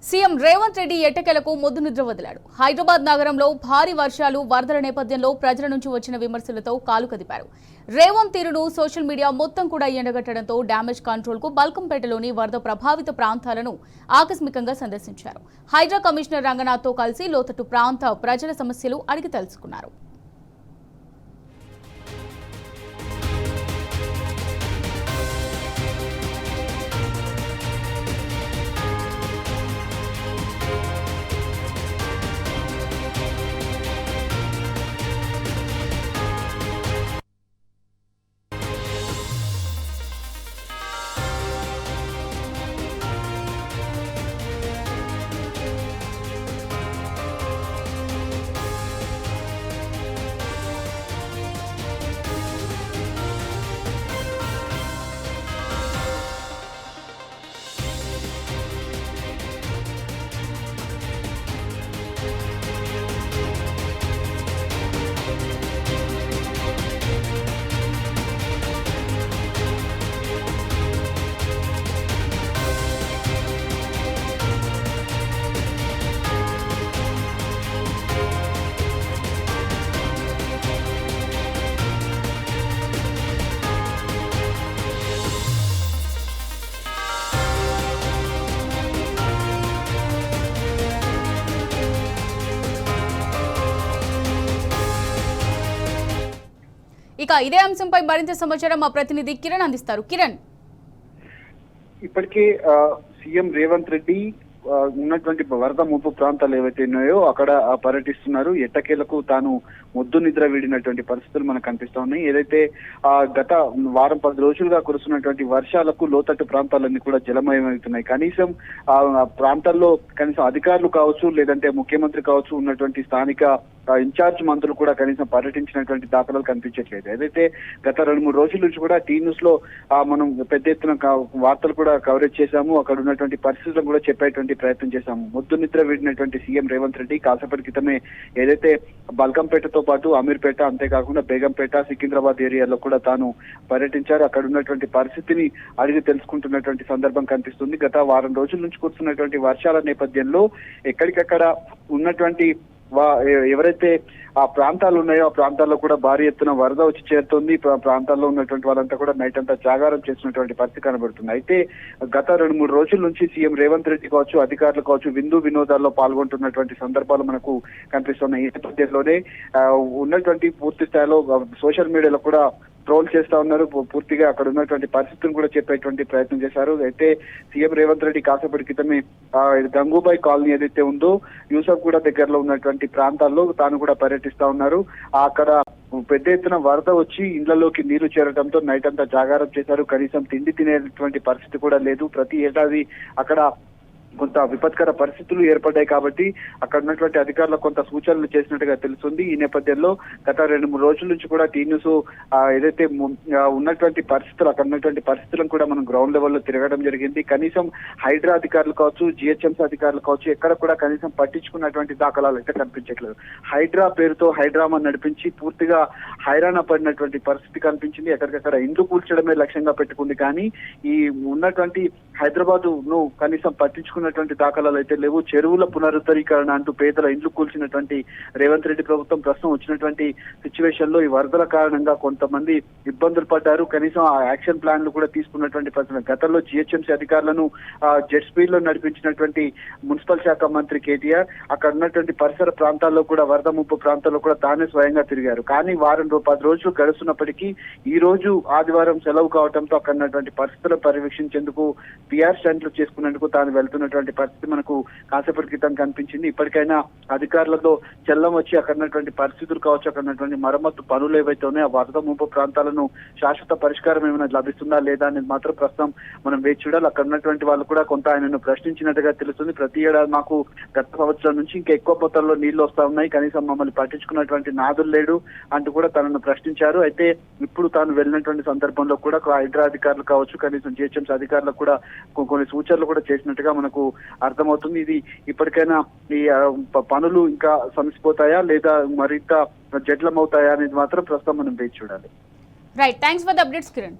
CM Revanth Reddy ఎట్టకేలకు మొద్దు నిద్ర వదిలాడు. హైదరాబాద్ నగరంలో భారీ వర్షాలు, వరదల నేపథ్యంలో ప్రజల నుంచి వచ్చిన విమర్శలతో కాలు కదిపారు. రేవంత్ తీరును సోషల్ మీడియా మొత్తం కూడా ఎండగట్టడంతో డ్యామేజ్ కంట్రోల్ కు బల్కంపేటలోని వరద ప్రభావిత ప్రాంతాలను ఆకస్మికంగా సందర్శించారు. హైడ్రా కమిషనర్ రంగనాథ్తో కలిసి లోతట్టు ప్రాంత ప్రజల సమస్యలు అడిగి తెలుసుకున్నారు. ఇక ఇదే అంశంపై మరింత సమాచారం మా ప్రతినిధి కిరణ్ అందిస్తారు. కిరణ్, ఇప్పటికే సీఎం రేవంత్ రెడ్డి ఉన్నటువంటి వరద ముంపు ప్రాంతాలు ఏవైతే ఉన్నాయో అక్కడ పర్యటిస్తున్నారు. ఎట్టకేలకు తాను మొద్దు నిద్ర వీడినటువంటి పరిస్థితులు మనకు కనిపిస్తా ఉన్నాయి. ఏదైతే గత వారం 10 రోజులుగా కురుస్తున్నటువంటి వర్షాలకు లోతట్టు ప్రాంతాలన్నీ కూడా జలమయమవుతున్నాయి. కనీసం ఆ ప్రాంతాల్లో కనీసం అధికారులు కావచ్చు, లేదంటే ముఖ్యమంత్రి కావచ్చు, ఉన్నటువంటి స్థానిక ఇన్ఛార్జ్ మంత్రులు కూడా కనీసం పర్యటించినటువంటి దాఖలాలు కనిపించట్లేదు. ఏదైతే గత 2-3 రోజుల నుంచి కూడా టీ న్యూస్ లో మనం పెద్ద ఎత్తున వార్తలు కూడా కవరేజ్ చేశాము. అక్కడ ఉన్నటువంటి పరిస్థితులను కూడా చెప్పేటువంటి ప్రయత్నం చేశాము. మొద్దు నిద్ర వీడినటువంటి సీఎం రేవంత్ రెడ్డి కాసేపటి క్రితమే ఏదైతే బల్కంపేటతో పాటు అమీర్పేట, అంతేకాకుండా బేగంపేట, సికింద్రాబాద్ ఏరియాలో కూడా తాను పర్యటించారు. అక్కడ ఉన్నటువంటి పరిస్థితిని అడిగి తెలుసుకుంటున్నటువంటి సందర్భం కనిపిస్తుంది. గత వారం రోజుల నుంచి కురుస్తున్నటువంటి వర్షాల నేపథ్యంలో ఎక్కడికక్కడ ఉన్నటువంటి ఎవరైతే ఆ ప్రాంతాలు ఉన్నాయో ఆ ప్రాంతాల్లో కూడా భారీ ఎత్తున వరద వచ్చి చేరుతుంది. ప్రాంతాల్లో ఉన్నటువంటి వాళ్ళంతా కూడా నైట్ అంతా జాగారం చేసినటువంటి పరిస్థితి కనబడుతుంది. అయితే గత 2-3 రోజుల నుంచి సీఎం రేవంత్ రెడ్డి కావచ్చు, అధికారులు కావచ్చు, విందు వినోదాల్లో పాల్గొంటున్నటువంటి సందర్భాలు మనకు కనిపిస్తున్నాయి. ఈ నేపథ్యంలోనే ఉన్నటువంటి పూర్తి స్థాయిలో సోషల్ మీడియాలో కూడా ట్రోల్ చేస్తా ఉన్నారు. పూర్తిగా అక్కడ ఉన్నటువంటి పరిస్థితులను కూడా చెప్పేటువంటి ప్రయత్నం చేశారు. అయితే సీఎం రేవంత్ రెడ్డి కాసేపటి క్రితమే గంగూబాయ్ కాలనీ ఏదైతే ఉందో యూసఫ్ కూడా దగ్గరలో ఉన్నటువంటి ప్రాంతాల్లో తాను కూడా పర్యటిస్తా ఉన్నారు. అక్కడ పెద్ద ఎత్తున వరద వచ్చి ఇళ్లలోకి నీళ్లు చేరడంతో నైట్ అంతా జాగారం చేశారు. కనీసం తిండి తినేటువంటి పరిస్థితి కూడా లేదు. ప్రతి ఏడాది అక్కడ కొంత విపత్కర పరిస్థితులు ఏర్పడ్డాయి కాబట్టి అక్కడ ఉన్నటువంటి అధికారులకు కొంత సూచనలు చేసినట్టుగా తెలుస్తుంది. ఈ నేపథ్యంలో గత 2-3 రోజుల నుంచి కూడా టీ న్యూస్ ఏదైతే ఉన్నటువంటి పరిస్థితులు, అక్కడ ఉన్నటువంటి పరిస్థితులను కూడా మనం గ్రౌండ్ లెవెల్లో తిరగడం జరిగింది. కనీసం హైడ్రా అధికారులు కావచ్చు, జిహెచ్ఎంసీ అధికారులు కావచ్చు, ఎక్కడ కూడా కనీసం పట్టించుకున్నటువంటి దాఖలాలు అయితే కనిపించట్లేదు. హైడ్రా పేరుతో హైడ్రామా నడిపించి పూర్తిగా హైరాణ పడినటువంటి పరిస్థితి కనిపించింది. ఎక్కడికక్కడ ఇండ్లు కూల్చడమే లక్ష్యంగా పెట్టుకుంది. కానీ ఈ ఉన్నటువంటి హైదరాబాద్ ను కనీసం పట్టించుకున్నటువంటి దాఖలాలు అయితే లేవు. చెరువుల పునరుద్ధరీకరణ అంటూ పేదల ఇండ్లు కూల్చినటువంటి రేవంత్ రెడ్డి ప్రభుత్వం ప్రస్తుతం వచ్చినటువంటి సిచ్యువేషన్ లో ఈ వరదల కారణంగా కొంతమంది ఇబ్బందులు పడ్డారు. కనీసం ఆ యాక్షన్ ప్లాన్లు కూడా తీసుకున్నటువంటి పరిస్థితి. గతంలో జిహెచ్ఎంసీ అధికారులను జెట్ స్పీడ్ లో నడిపించినటువంటి మున్సిపల్ శాఖ మంత్రి కేటీఆర్ అక్కడ ఉన్నటువంటి పరిసర ప్రాంతాల్లో కూడా వరద ముప్పు ప్రాంతాల్లో కూడా తానే స్వయంగా తిరిగారు. కానీ 10 రోజులు గడుస్తున్నప్పటికీ ఈ రోజు ఆదివారం సెలవు కావడంతో అక్కడ ఉన్నటువంటి పరిస్థితులను పర్యవేక్షించేందుకు పిఆర్ స్టాండ్లు చేసుకునేందుకు తాను వెళ్తున్నటువంటి పరిస్థితి మనకు కాసేపటి క్రితం కనిపించింది. ఇప్పటికైనా అధికారులతో చెల్లం వచ్చి అక్కడ ఉన్నటువంటి పరిస్థితులు కావచ్చు, అక్కడ ఉన్నటువంటి మరమ్మతు పనులు ఏవైతే ఉన్నాయో ఆ వరద ముంపు ప్రాంతాలను శాశ్వత పరిష్కారం ఏమైనా లభిస్తుందా లేదా అనేది మాత్రం ప్రస్తుతం మనం వేచి చూడాలి. అక్కడ ఉన్నటువంటి వాళ్ళు కూడా కొంత ఆయనను ప్రశ్నించినట్టుగా తెలుస్తుంది. ప్రతి ఏడాది మాకు గత సంవత్సరం నుంచి ఇంకా ఎక్కువ మొత్తంలో నీళ్లు వస్తా ఉన్నాయి, కనీసం మమ్మల్ని పట్టించుకున్నటువంటి నాదులు లేడు అంటూ కూడా తనను ప్రశ్నించారు. అయితే ఇప్పుడు తాను వెళ్ళినటువంటి సందర్భంలో కూడా హైడ్రా అధికారులు కావచ్చు, కనీసం జిహెచ్ఎంసీ అధికారులకు కూడా కొన్ని సూచనలు కూడా చేసినట్టుగా మనకు అర్థమవుతుంది. ఇది ఇప్పటికైనా ఈ పనులు ఇంకా సమసిపోతాయా లేదా మరింత జడ్లమవుతాయా అనేది మాత్రం ప్రస్తుతం మనం వేచి చూడాలి. Right, thanks for the updates Kiran.